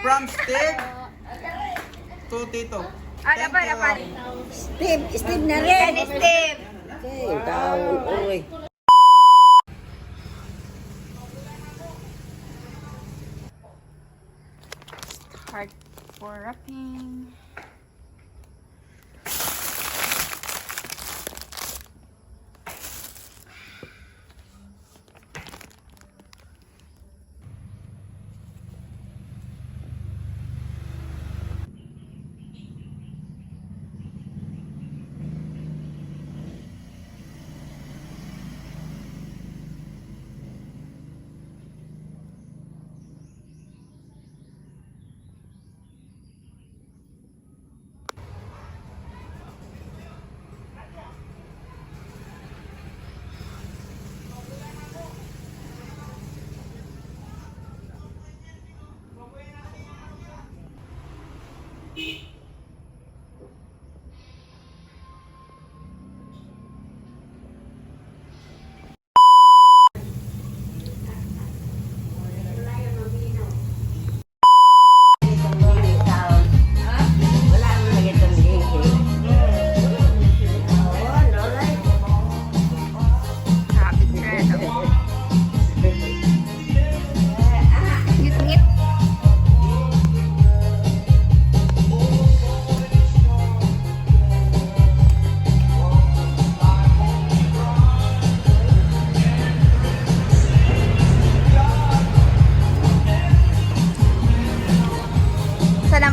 From Steve to Tito. Dapat. Steve na rin. Steve. Okay, daw, uy. Card for wrapping.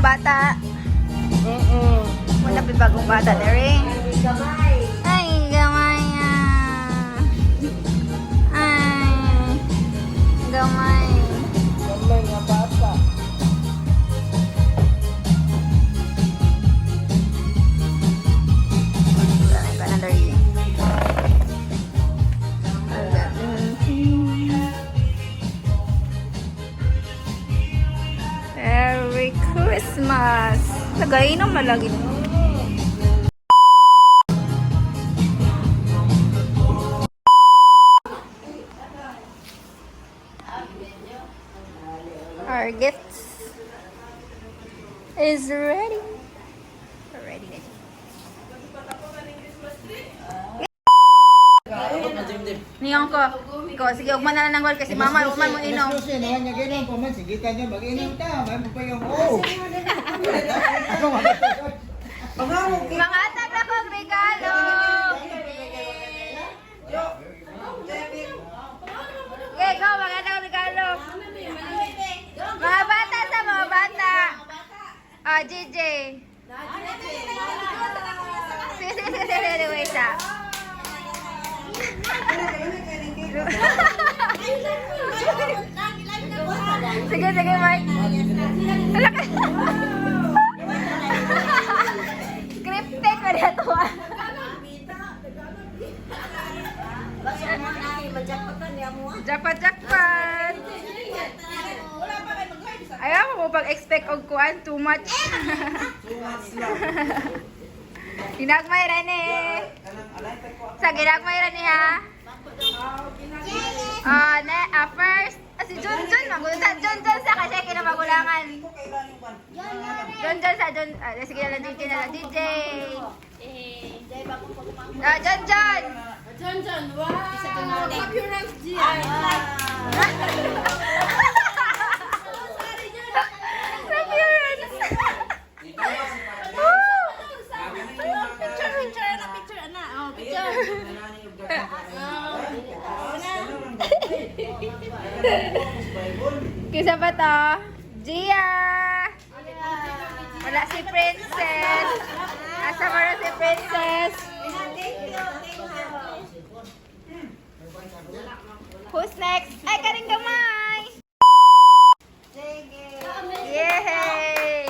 Bata. Wala pa bagong bata na rin. Ay, gamay nga. Ay, gamay. Gamay nga bata. Merry Christmas! Nagainom na lagi. Our gifts is ready. Ready na siya. Niyong ko. Ikaw, sige, ugman na lang ng wal kasi mama, ugman mo inom. Sige, naman niya ganyan po man. Sige ka niya, mag-inom ka. May mo pa yung oh. Mga atag na kong regalo. Okay, go, mga atag kong regalo. Mga bata sa mga bata. JJ. Sige, wait sa. Sige, Mike. Scripted pa rin ito ah. Jackpot! Ayaw mo pag-expect og kuan too much. Ginagmay rin eh. Sa ginagmay rin eh ha. First, si John magulang. John sa kasi kinamagulangan. John sa John. Sige na lang DJ na lang DJ. John, wow. Appearance G. Kisa ba to? Gia! Wala si Princess. Asa mo na si Princess? Who's next? Ay, karing gamay! Yay!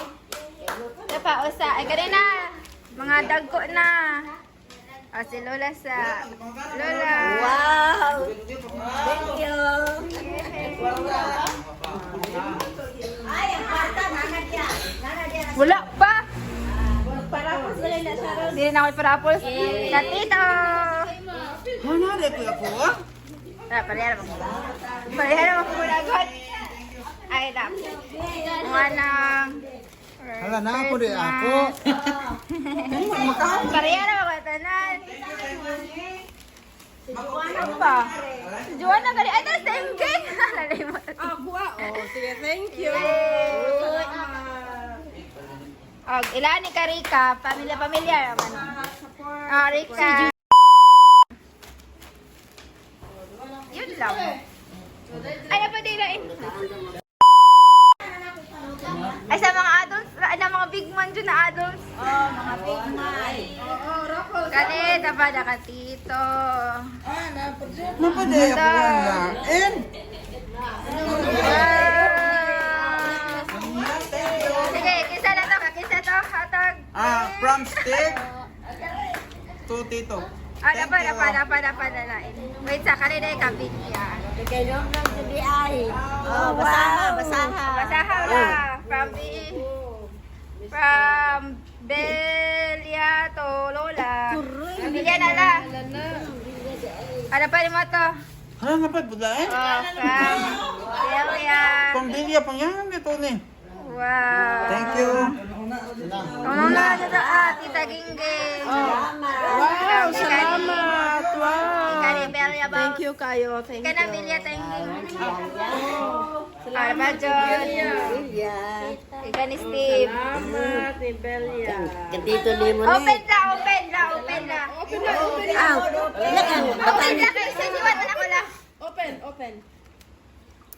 Napausa. Ay, karing na. Mga dagko na. Si Lola sa... Lola! Wow! Thank you! Ay, ang bata, nanadya. Wala pa! Parapos na rin na siya ron. Hindi na ako parapos. Natito! Ano na po ako? Parehara mo. Parehara mo kung nagot. Ay, light up. Manang. Hala na po di ako. Pareha na mga tanan. Ano ba? Si Joanna gali. Ay, that's same cake. Nalimot. Sige, thank you. Og, ilan ni ka Rika? Pamilya naman. Ah, Rika. Yun lang. Ay, napadilain. Ay, sa mga adults, mga big man dyan na adults. Mga big man. Kani, tapa na ka tito. Napadi ako lang. And Sige, kisa na to. Kisa to. Hatag. from stick to tito. Dapat na. Wait, sa kanina yung kapit niya. Bigay nyo ng CBI. Basaha. Basaha na. From Belia to Lola. Bigyan na la. Ano pa mo to? Hala na pa budain. From Belia. Pambilya pang yan ito ni. Wow. Thank you. Ano na ito Tita Gingging. Wow, salamat. Wow. Ikani Belia ba? Thank you kayo. Thank Ikana you. Belia Tengging. Ano ba, John? Ikani Steve. Salamat, ni Belia. Dito ni mo ni. Open na. Open na. Open na kayo sa iniwan. Wala ko lang. Open.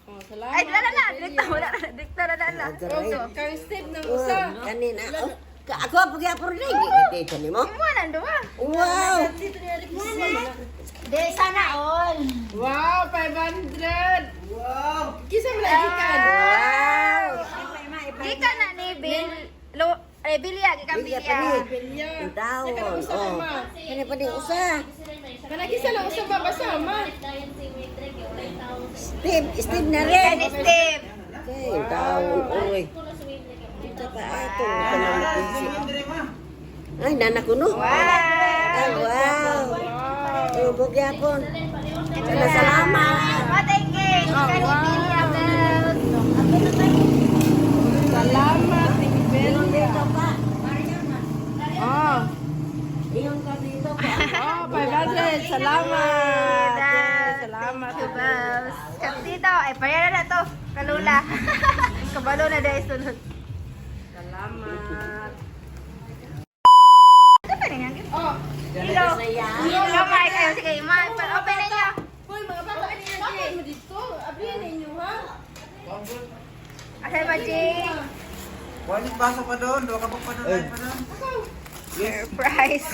Oh, salamat. Ay, wala. Dikta na. Kay Steve ng usa. Kanina. Ako pagi apor ni dito ni mo. Imuanan doon. Wow. De, sana all. Wow, 500. Wow. Kisa mo lagi kan. Wow. Ika na ni Bilia. Ika Bilya Bilia. pa ni. Belia. Taon. Saka na usa Oh. ma. Kani pa din usa. Kana kisa lang usa ba kasama? Steve na rin. Ikani Steve. Okay, taon. Oy. Ito pa ato. Ay, nana ko no. Wow. Ay, wow. Oh, bugyapon. Salamat. Matengking. Ikani Bilia Bells. Salamat, ni Belia. Oh. Iyon ka dito pa. Oh, 500. Salamat. Salamat. Bells. Kaptito. Ay, pareha na to. Kalula. Kabalo na dahil sunod. Salamat. Ito pa rin yan. Oh, Hello. Hello, Mike. Ayun, sige, Mike. Open na niyo. hoy mga bata, bakit mo dito? Abrihan ninyo ha? Asal ba, Jay? Wali basa pa doon. Doon ka pa doon. Surprise.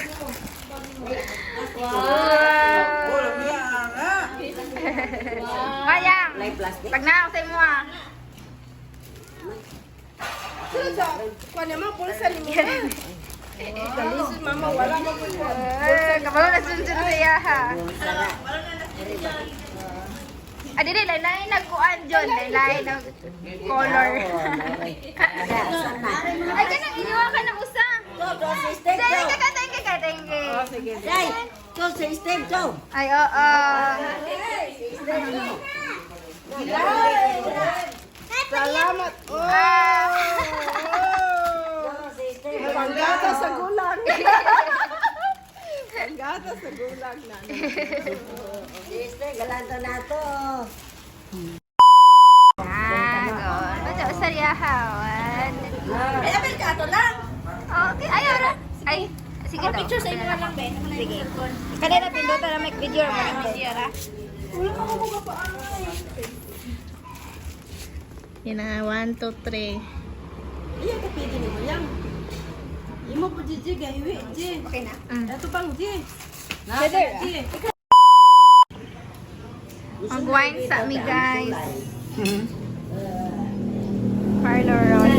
Oh, lamia nga. Mayang. Live plastic. Pag na ako sa imo ah. Sino sa? Kuha naman, pulsa ni mo ha? Kalisod mama, wala mo po. Kabalo na sunsun siya ha. Adi di lain nagkuan John, lain nag color. Ay kanang iniwa ka ng usa. Steve, Say go. thank you. Sige. Say, go say Steve, go. Ay oo. Salamat. Oh! Say Steve. Panggata sa gulang. Panggata sa gulang na. Say Steve, galanto na to. Gon. Baca usariya hawan. Ay, abel ka to lang. Okay, ayaw na. Ay, sige daw. Picture sa inyo na lang, Ben. Sige. Kanina pindutan na make video mo ng video ra. Wala ka mo pa ano Yan na, 1, 2, 3. Iya, kapili ni mo yan. Imo po, Gigi, gahiwi, Gigi. Okay na. Ito pang, Gigi. Heather. Gigi. Mag-wine sa mi guys. Parlor Road.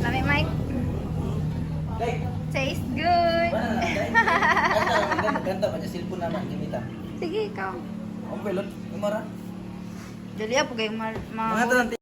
Lami Mike. Tastes good. Ganda pa niya. Cellphone naman. Ginita. Sige, ikaw. Ang pelot. Umara. Dali po kayo Mga talang